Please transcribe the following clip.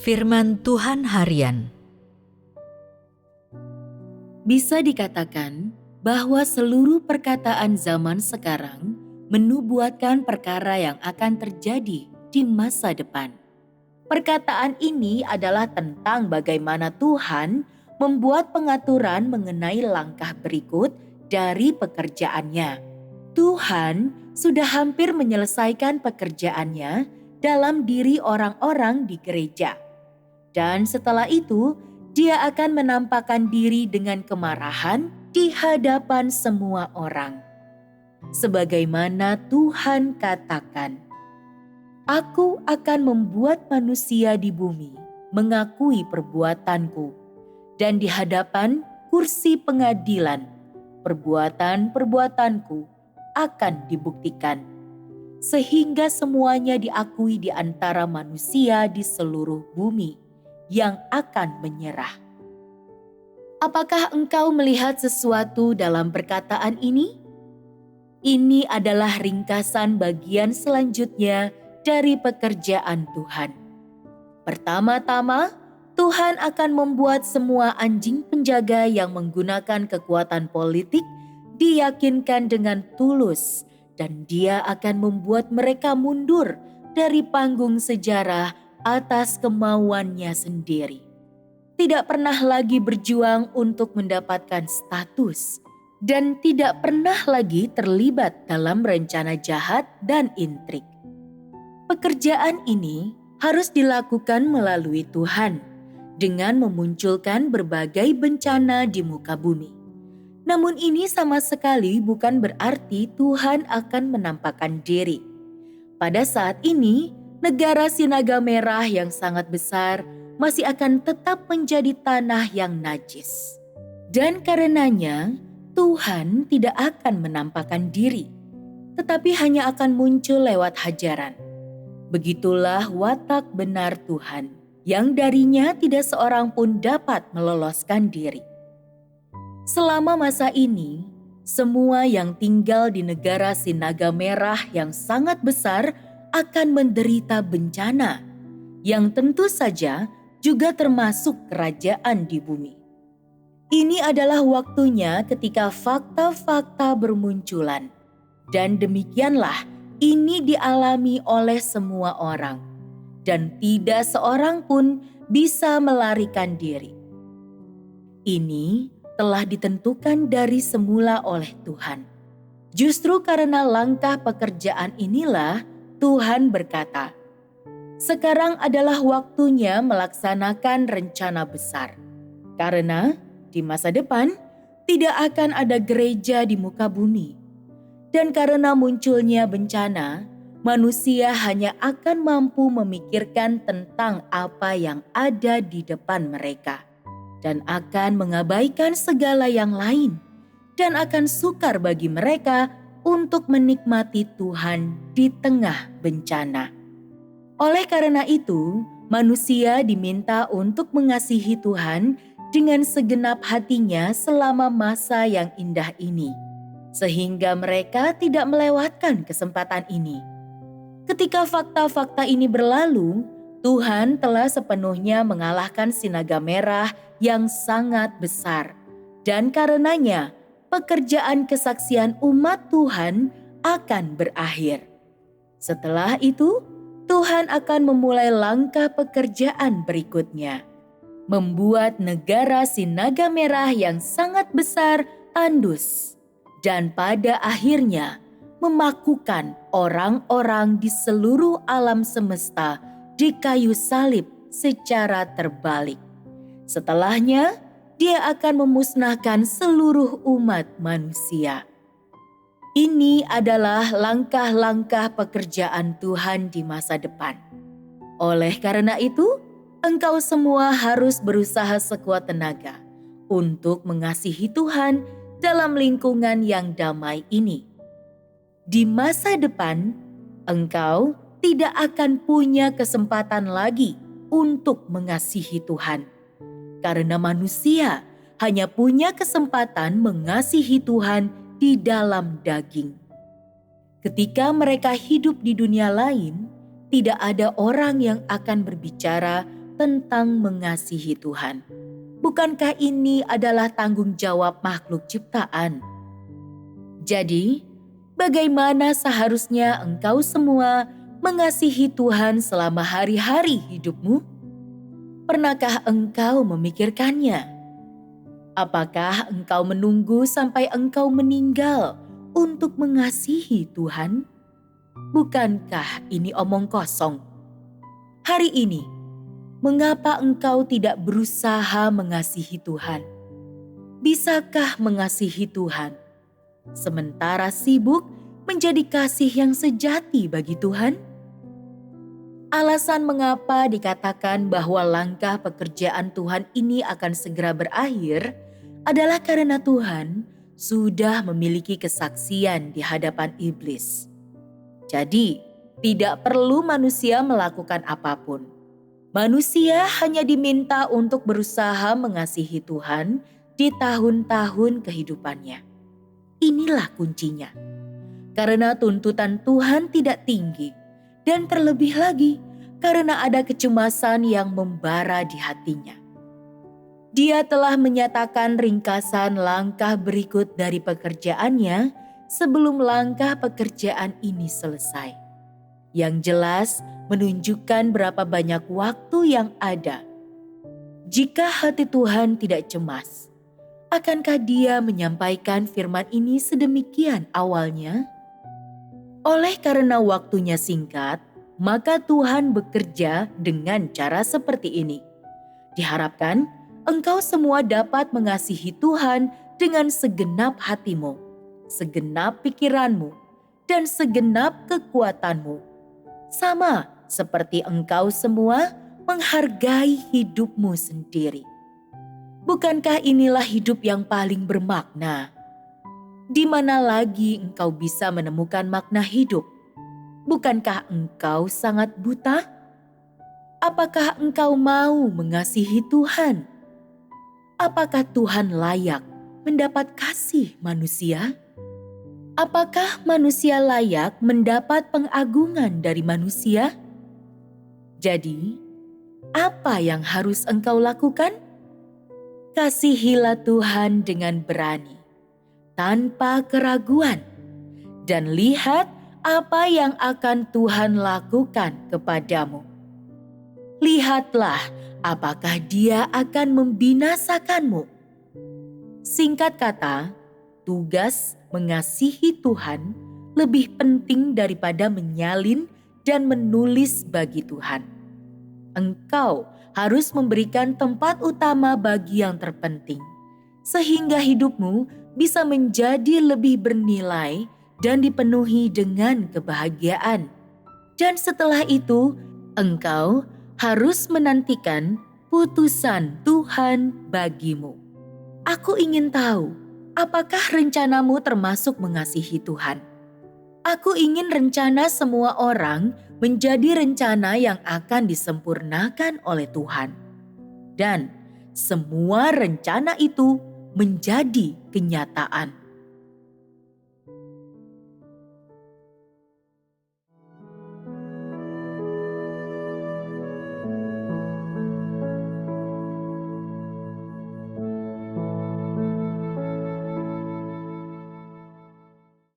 Firman Tuhan Harian. Bisa dikatakan bahwa seluruh perkataan zaman sekarang menubuatkan perkara yang akan terjadi di masa depan. Perkataan ini adalah tentang bagaimana Tuhan membuat pengaturan mengenai langkah berikut dari pekerjaannya. Tuhan sudah hampir menyelesaikan pekerjaannya dalam diri orang-orang di gereja. Dan setelah itu, Dia akan menampakkan diri dengan kemarahan di hadapan semua orang. Sebagaimana Tuhan katakan, "Aku akan membuat manusia di bumi mengakui perbuatanku, dan di hadapan kursi pengadilan, perbuatan-perbuatanku akan dibuktikan, sehingga semuanya diakui di antara manusia di seluruh bumi yang akan menyerah." Apakah engkau melihat sesuatu dalam perkataan ini? Ini adalah ringkasan bagian selanjutnya dari pekerjaan Tuhan. Pertama-tama, Tuhan akan membuat semua anjing penjaga yang menggunakan kekuatan politik diyakinkan dengan tulus, dan Dia akan membuat mereka mundur dari panggung sejarah atas kemauannya sendiri. Tidak pernah lagi berjuang untuk mendapatkan status, dan tidak pernah lagi terlibat dalam rencana jahat dan intrik. Pekerjaan ini harus dilakukan melalui Tuhan dengan memunculkan berbagai bencana di muka bumi. Namun ini sama sekali bukan berarti Tuhan akan menampakkan diri. Pada saat ini, negara Sinaga Merah yang sangat besar masih akan tetap menjadi tanah yang najis. Dan karenanya, Tuhan tidak akan menampakkan diri, tetapi hanya akan muncul lewat hajaran. Begitulah watak benar Tuhan, yang darinya tidak seorang pun dapat meloloskan diri. Selama masa ini, semua yang tinggal di negara Sinaga Merah yang sangat besar akan menderita bencana, yang tentu saja juga termasuk kerajaan di bumi. Ini adalah waktunya ketika fakta-fakta bermunculan, dan demikianlah ini dialami oleh semua orang, dan tidak seorang pun bisa melarikan diri. Ini telah ditentukan dari semula oleh Tuhan. Justru karena langkah pekerjaan inilah Tuhan berkata, "Sekarang adalah waktunya melaksanakan rencana besar. Karena di masa depan tidak akan ada gereja di muka bumi. Dan karena munculnya bencana, manusia hanya akan mampu memikirkan tentang apa yang ada di depan mereka, dan akan mengabaikan segala yang lain, dan akan sukar bagi mereka untuk menikmati Tuhan di tengah bencana. Oleh karena itu, manusia diminta untuk mengasihi Tuhan dengan segenap hatinya selama masa yang indah ini, sehingga mereka tidak melewatkan kesempatan ini. Ketika fakta-fakta ini berlalu, Tuhan telah sepenuhnya mengalahkan Sinaga Merah yang sangat besar, dan karenanya pekerjaan kesaksian umat Tuhan akan berakhir. Setelah itu, Tuhan akan memulai langkah pekerjaan berikutnya, membuat negara Sinaga Merah yang sangat besar tandus, dan pada akhirnya memakukan orang-orang di seluruh alam semesta di kayu salib secara terbalik. Setelahnya, Dia akan memusnahkan seluruh umat manusia. Ini adalah langkah-langkah pekerjaan Tuhan di masa depan. Oleh karena itu, engkau semua harus berusaha sekuat tenaga untuk mengasihi Tuhan dalam lingkungan yang damai ini. Di masa depan, engkau tidak akan punya kesempatan lagi untuk mengasihi Tuhan, karena manusia hanya punya kesempatan mengasihi Tuhan di dalam daging. Ketika mereka hidup di dunia lain, tidak ada orang yang akan berbicara tentang mengasihi Tuhan. Bukankah ini adalah tanggung jawab makhluk ciptaan? Jadi, bagaimana seharusnya engkau semua mengasihi Tuhan selama hari-hari hidupmu? Pernahkah engkau memikirkannya? Apakah engkau menunggu sampai engkau meninggal untuk mengasihi Tuhan? Bukankah ini omong kosong? Hari ini, mengapa engkau tidak berusaha mengasihi Tuhan? Bisakah mengasihi Tuhan sementara sibuk menjadi kasih yang sejati bagi Tuhan? Alasan mengapa dikatakan bahwa langkah pekerjaan Tuhan ini akan segera berakhir adalah karena Tuhan sudah memiliki kesaksian di hadapan iblis. Jadi, tidak perlu manusia melakukan apapun. Manusia hanya diminta untuk berusaha mengasihi Tuhan di tahun-tahun kehidupannya. Inilah kuncinya. Karena tuntutan Tuhan tidak tinggi, dan terlebih lagi karena ada kecemasan yang membara di hatinya. Dia telah menyatakan ringkasan langkah berikut dari pekerjaannya sebelum langkah pekerjaan ini selesai. Yang jelas menunjukkan berapa banyak waktu yang ada. Jika hati Tuhan tidak cemas, akankah Dia menyampaikan firman ini sedemikian awalnya? Oleh karena waktunya singkat, maka Tuhan bekerja dengan cara seperti ini. Diharapkan engkau semua dapat mengasihi Tuhan dengan segenap hatimu, segenap pikiranmu, dan segenap kekuatanmu. Sama seperti engkau semua menghargai hidupmu sendiri. Bukankah inilah hidup yang paling bermakna? Di mana lagi engkau bisa menemukan makna hidup? Bukankah engkau sangat buta? Apakah engkau mau mengasihi Tuhan? Apakah Tuhan layak mendapat kasih manusia? Apakah manusia layak mendapat pengagungan dari manusia? Jadi, apa yang harus engkau lakukan? Kasihilah Tuhan dengan berani, tanpa keraguan, dan lihat apa yang akan Tuhan lakukan kepadamu. Lihatlah apakah Dia akan membinasakanmu. Singkat kata, tugas mengasihi Tuhan lebih penting daripada menyalin dan menulis bagi Tuhan. Engkau harus memberikan tempat utama bagi yang terpenting, sehingga hidupmu bisa menjadi lebih bernilai dan dipenuhi dengan kebahagiaan. Dan setelah itu, engkau harus menantikan putusan Tuhan bagimu. Aku ingin tahu, apakah rencanamu termasuk mengasihi Tuhan? Aku ingin rencana semua orang menjadi rencana yang akan disempurnakan oleh Tuhan. Dan semua rencana itu menjadi kenyataan.